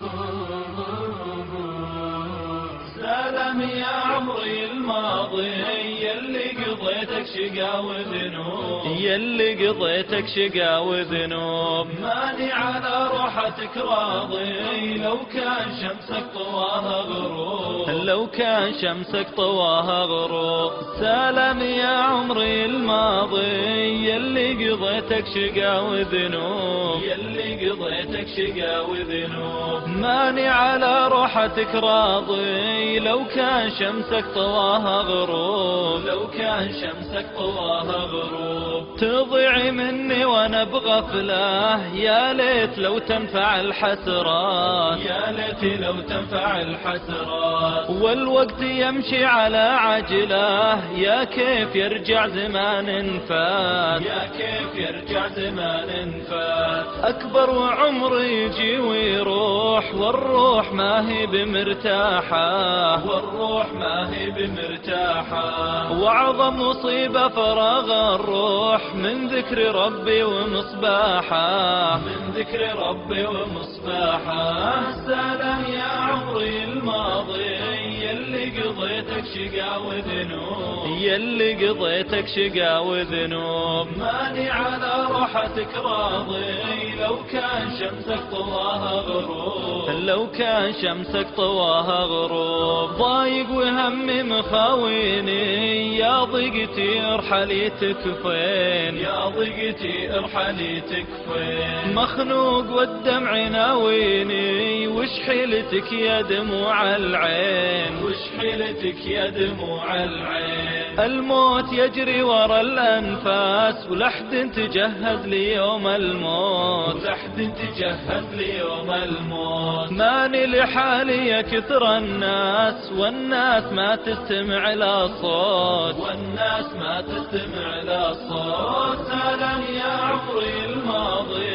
سلام يا عمري الماضي يلي قضيتك شقا وذنوب، يلي قضيتك شقا وذنوب. ماني على روحتك راضي لو كان شمسك طواها غروب، لو كان شمسك طواها غروب. سلام يا عمري الماضي يلي قضيتك شقا وذنوب، يلي قضيتك شقا وذنوب. ماني على روحتك راضي لو كان شمسك طواها غروب، لو كان شمسك طواها غروب. تضيع مني وانا بغفله، يا ليت لو تنفع الحسرات، يا ليت لو تنفع الحسرات. والوقت يمشي على عجله، يا كيف يرجع زمان فات، يا كيف يرجع زمان فات. أكبر وعمري يجي ويروح، والروح ما هي بمرتاحة، والروح ما هي بمرتاحة. وأعظم مصيبة فراغ الروح من ذكر ربي ومصباحه، من ذكر ربي ومصباحه. سلام يا عمري الماضي يلي قضيتك شقا وذنوب، يلي قضيتك شقا وذنوب. ماني على روحتك راضي لو كان شمسك طواها غروب، لو كان شمسك طواها غروب. ضايق وهمي مخاويني، يا ضيقتي ارحلي تكفين، يا ضيقتي ارحلي تكفين. مخنوق والدمع ناويني، وش حيلتك يا دموع العين، وش حيلتك يا دموع العين. الموت يجري ورا الأنفاس، ولحد تجهز ليوم الموت، ولحد تجهز ليوم الموت. ماني لحالي يا كثر الناس، والناس ما تستمع لا صوت، والناس ما تستمع لا صوت. سلام يا عمري الماضي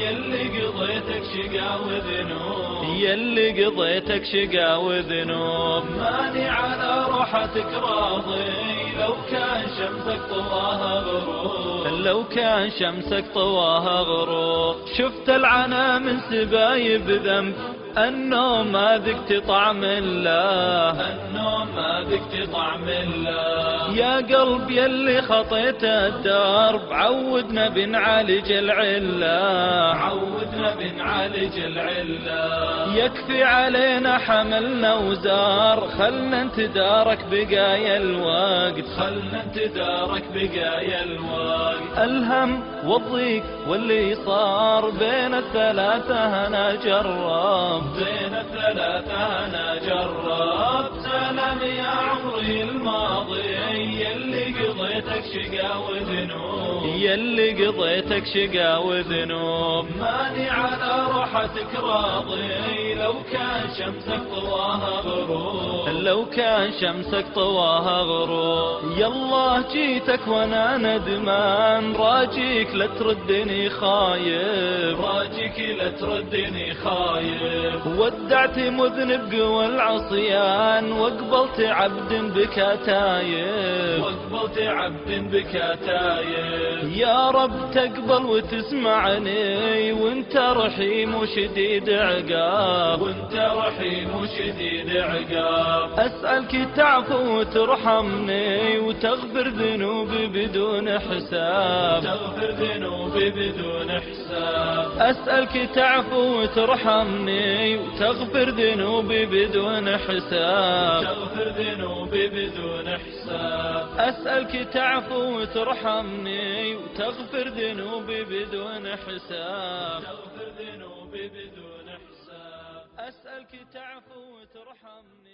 يلي قضيتك شقا وذنوب، يلي قضيتك شقا وذنوب. ماني على روحتك راضي لو كان شمسك طواها غروب، لو كان شمسك طواها غروب. شفت العنا من سبايب ذنب، النوم ما ذقت طعم الله، النوم ما ذقت طعم الله. يا قلب يلي خطيت الدرب، عودنا بنعالج العلة، عودنا بنعالج العلة. يكفي علينا حملنا وزار، خلنا نتدارك بقايا الوقت، خلنا نتدارك بقايا الوقت. الهم والضيق واللي صار بين الثلاثة أنا جرب، بين الثلاثة أنا جرب. سلام يا عمري الماضي يلي قضيتك شقا وذنوب، يلي قضيتك شقا وذنوب. ماني على روحتك راضي لو كان شمسك طواها غروب، لو كان شمسك طواها غروب. يالله جيتك وانا ندمان، راجيك لا تردني خايب، راجيك لا تردني خايب. ودعت مذنب قوى العصيان، وقبلت عبد بك تايب، وقبلت عبد بك تايب. يا رب تقبل وتسمعني، وانت رحيم وشديد عقاب، وانت رحيم وشديد عقاب. أسألك تعفو وترحمني، وتغفر ذنوبي بدون حساب، تغفر ذنوبي بدون حساب. أسألك تعفو وترحمني، وتغفر ذنوبي بدون حساب، تغفر ذنوبي بدون حساب. أسألك تعفو وترحمني، وتغفر ذنوبي بدون حساب، تغفر ذنوبي بدون حساب. أسألك تعفو وترحمني.